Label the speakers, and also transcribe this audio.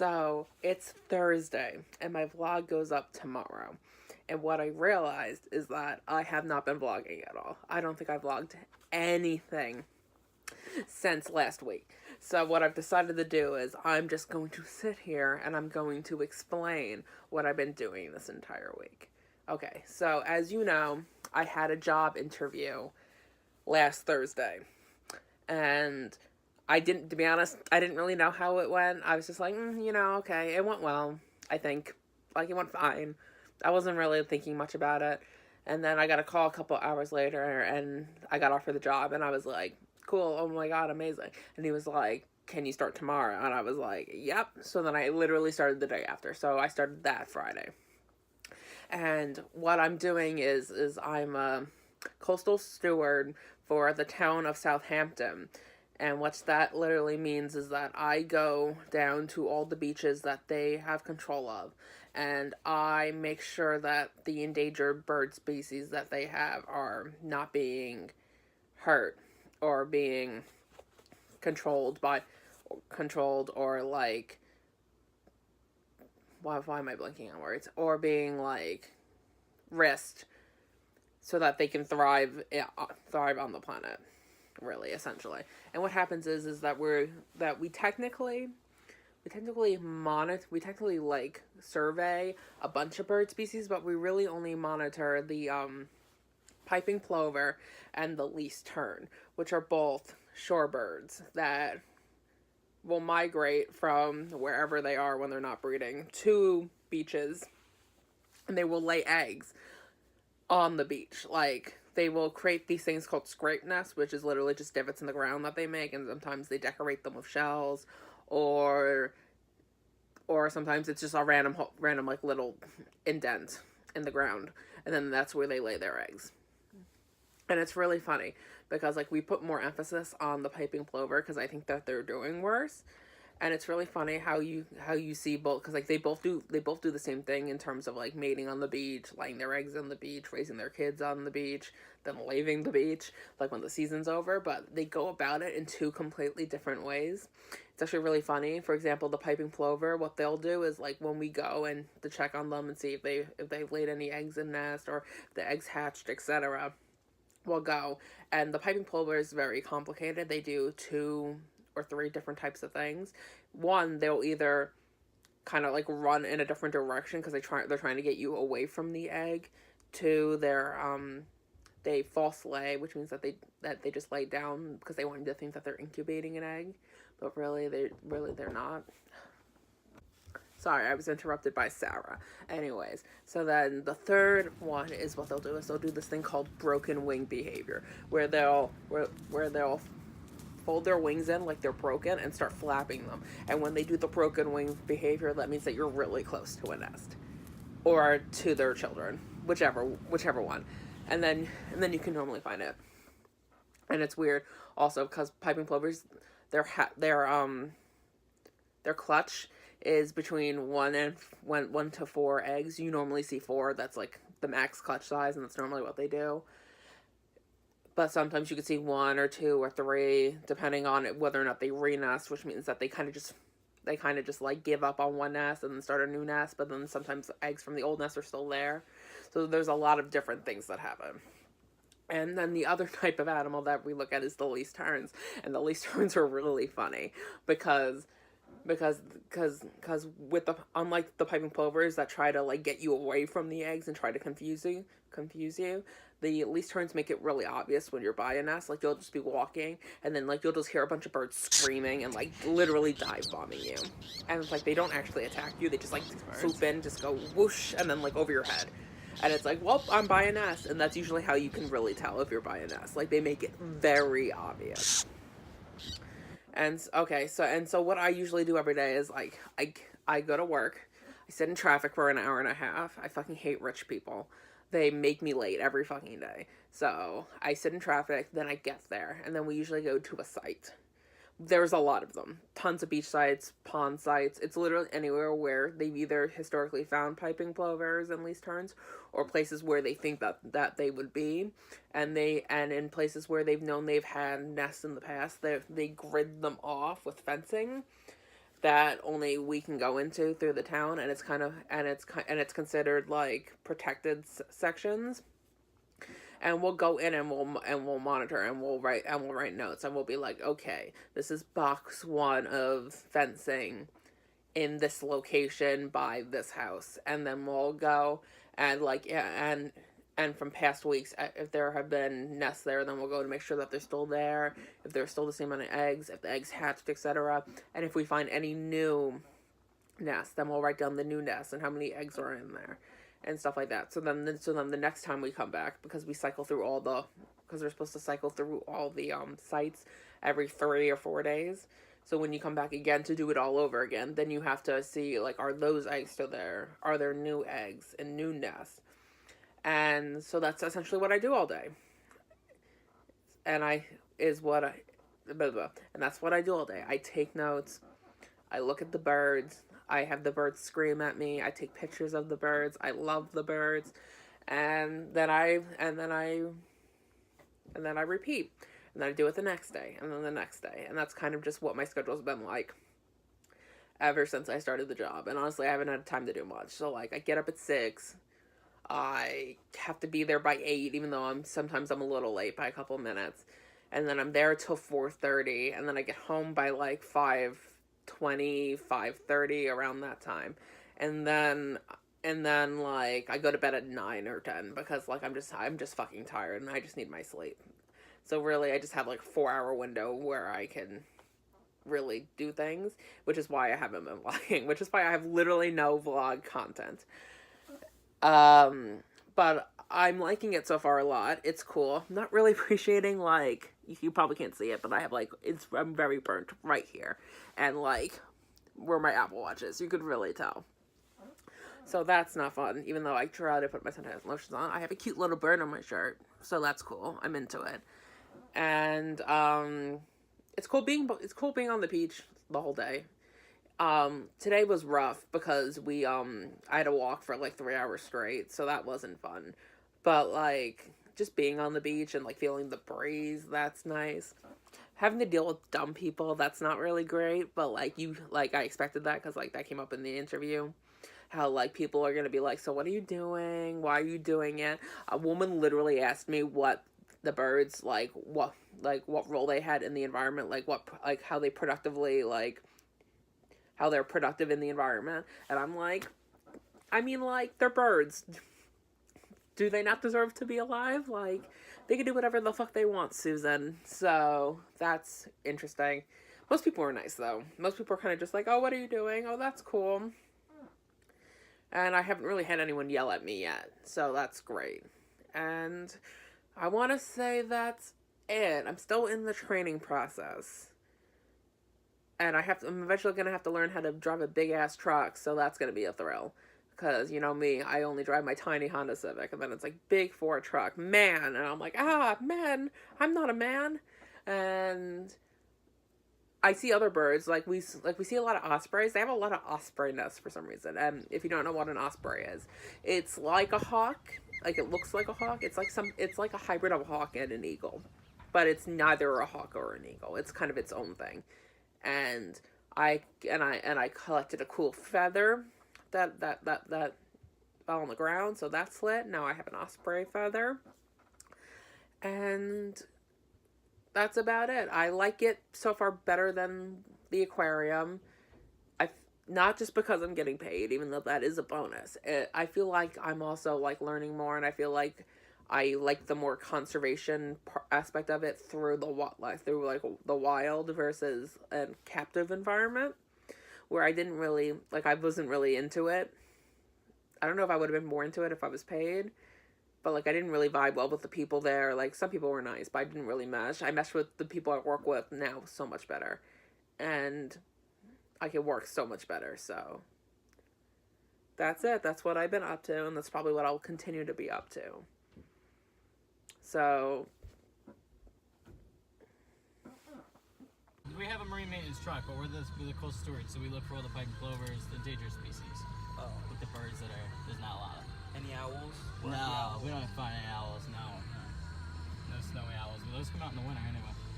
Speaker 1: So it's Thursday, and my vlog goes up tomorrow. And what I realized is that I have not been vlogging at all. I don't think I vlogged anything since last week. So what I've decided to do is I'm just going to sit here and I'm going to explain what I've been doing this entire week. Okay, so as you know, I had a job interview last Thursday. And I didn't, to be honest, I didn't really know how it went. I was just like, okay, it went well, I think. Like, it went fine. I wasn't really thinking much about it. And then I got a call a couple hours later, and I got offered the job, and I was like, cool, oh my god, amazing. And he was like, can you start tomorrow? And I was like, yep. So then I literally started the day after. So I started that Friday. And what I'm doing is I'm a coastal steward for the town of Southampton. And what that literally means is that I go down to all the beaches that they have control of. And I make sure that the endangered bird species that they have are not being hurt or being controlled or like, why am I blanking on words? Or being like risked so that they can thrive on the planet, really, essentially. And what happens is that we technically like survey a bunch of bird species, but we really only monitor the piping plover and the least tern, which are both shorebirds that will migrate from wherever they are when they're not breeding to beaches, and they will lay eggs on the beach. Like, they will create these things called scrape nests, which is literally just divots in the ground that they make, and sometimes they decorate them with shells, or sometimes it's just a random like little indent in the ground, and then that's where they lay their eggs. And it's really funny because like we put more emphasis on the piping plover because I think that they're doing worse. And it's really funny how you see both, because like they both do the same thing in terms of like mating on the beach, laying their eggs on the beach, raising their kids on the beach, then leaving the beach like when the season's over, but they go about it in two completely different ways. It's actually really funny. For example, the piping plover, what they'll do is like when we go and to check on them and see if they've laid any eggs in nest or if the eggs hatched, etc. We'll go, and the piping plover is very complicated. They do 2 or 3 different types of things. One, they'll either kind of like run in a different direction because they're trying to get you away from the egg. 2, they false lay, which means that they just lay down because they want you to think that they're incubating an egg, but really they're not. Sorry, I was interrupted by Sarah. Anyways, so then the third one is what they'll do is they'll do this thing called broken wing behavior, where they'll fold their wings in like they're broken and start flapping them. And when they do the broken wing behavior, that means that you're really close to a nest or to their children, whichever one. And then you can normally find it. And it's weird also because piping plovers, their clutch is between 1 to 4 eggs. You normally see 4. That's like the max clutch size, and that's normally what they do. But sometimes you could see 1 or 2 or 3, depending on whether or not they re-nest, which means that they kind of just like give up on one nest and then start a new nest. But then sometimes the eggs from the old nest are still there. So there's a lot of different things that happen. And then the other type of animal that we look at is the least terns, and the least terns are really funny because with the unlike the piping plovers that try to like get you away from the eggs and try to confuse you, the least terns make it really obvious when you're by a nest. Like you'll just be walking and then like you'll just hear a bunch of birds screaming and like literally dive bombing you, and it's like they don't actually attack you, they just like swoop in, just go whoosh, and then like over your head. And it's like, well, I'm by a nest, and that's usually how you can really tell if you're by a nest. Like they make it very obvious. And okay, so what I usually do every day is like I go to work, I sit in traffic for an hour and a half. I fucking hate rich people. They make me late every fucking day. So I sit in traffic, then I get there, and then we usually go to a site. There's a lot of them. Tons of beach sites, pond sites. It's literally anywhere where they've either historically found piping plovers and least terns, or places where they think that they would be. And in places where they've known they've had nests in the past, they grid them off with fencing that only we can go into through the town, and it's considered like protected sections. And we'll go in and we'll monitor and we'll write notes, and we'll be like, okay, this is box 1 of fencing in this location by this house, and then we'll go and like, yeah, and from past weeks, if there have been nests there, then we'll go to make sure that they're still there, if they're still the same amount of eggs, if the eggs hatched, etc. And if we find any new nests, then we'll write down the new nests and how many eggs are in there and stuff like that. So then the next time we come back, because we cycle through because we're supposed to cycle through all the sites every 3 or 4 days. So when you come back again to do it all over again, then you have to see, like, are those eggs still there? Are there new eggs and new nests? And so that's essentially what I do all day. And blah, blah, and that's what I do all day. I take notes. I look at the birds. I have the birds scream at me. I take pictures of the birds. I love the birds. And then I repeat. And then I do it the next day, and then the next day. And that's kind of just what my schedule's been like ever since I started the job. And honestly, I haven't had time to do much. So, like, I get up at 6. I have to be there by 8, even though sometimes I'm a little late by a couple minutes. And then I'm there till 4:30, and then I get home by, like, 5:20, 5:30, around that time. And then like, I go to bed at 9 or 10 because, like, I'm just fucking tired and I just need my sleep. So really, I just have like a 4-hour window where I can really do things, which is why I haven't been vlogging, which is why I have literally no vlog content. But I'm liking it so far a lot. It's cool. I'm not really appreciating, like, you probably can't see it, but I have, like, I'm very burnt right here. And, like, where my Apple Watch is. You could really tell. So that's not fun, even though I try to put my suntan lotions on. I have a cute little bird on my shirt, so that's cool. I'm into it. And, it's cool being on the beach the whole day. Today was rough because I had to walk for like 3 hours straight, so that wasn't fun. But, like, just being on the beach and, like, feeling the breeze, that's nice. Having to deal with dumb people, that's not really great, but, like, I expected that because, like, that came up in the interview. How, like, people are gonna be like, so what are you doing? Why are you doing it? A woman literally asked me what the birds, what role they had in the environment, how they productively, how they're productive in the environment. And I'm like, I mean, like, they're birds. Do they not deserve to be alive? Like, they can do whatever the fuck they want, Susan. So, that's interesting. Most people are nice, though. Most people are kind of just like, oh, what are you doing? Oh, that's cool. And I haven't really had anyone yell at me yet. So, that's great. And I want to say that's it. I'm still in the training process. And I'm eventually going to have to learn how to drive a big-ass truck, so that's going to be a thrill. Because, you know me, I only drive my tiny Honda Civic, and then it's like, big Ford truck, man. And I'm like, man, I'm not a man. And I see other birds, we see a lot of ospreys. They have a lot of osprey nests for some reason. And if you don't know what an osprey is, it's like a hawk. Like, it looks like a hawk. It's like a hybrid of a hawk and an eagle. But it's neither a hawk or an eagle. It's kind of its own thing. And I collected a cool feather that fell on the ground, so that's lit. Now I have an osprey feather. And that's about it. I like it so far better than the aquarium. Not just because I'm getting paid, even though that is a bonus. I feel like I'm also, like, learning more, and I feel like I like the more conservation aspect of it through the wild versus a captive environment, where I wasn't really into it. I don't know if I would have been more into it if I was paid, but, like, I didn't really vibe well with the people there. Like, some people were nice, but I didn't really mesh. I meshed with the people I work with now so much better, and I can work so much better. So that's it. That's what I've been up to, and that's probably what I'll continue to be up to. So
Speaker 2: we have a marine maintenance truck, but we're the coastal stewards, so we look for all the piping plovers, the endangered species.
Speaker 3: Oh.
Speaker 2: With the birds there's not a lot of.
Speaker 3: Any owls?
Speaker 2: No, we don't find any owls, no. No snowy owls. But those come out in the winter anyway.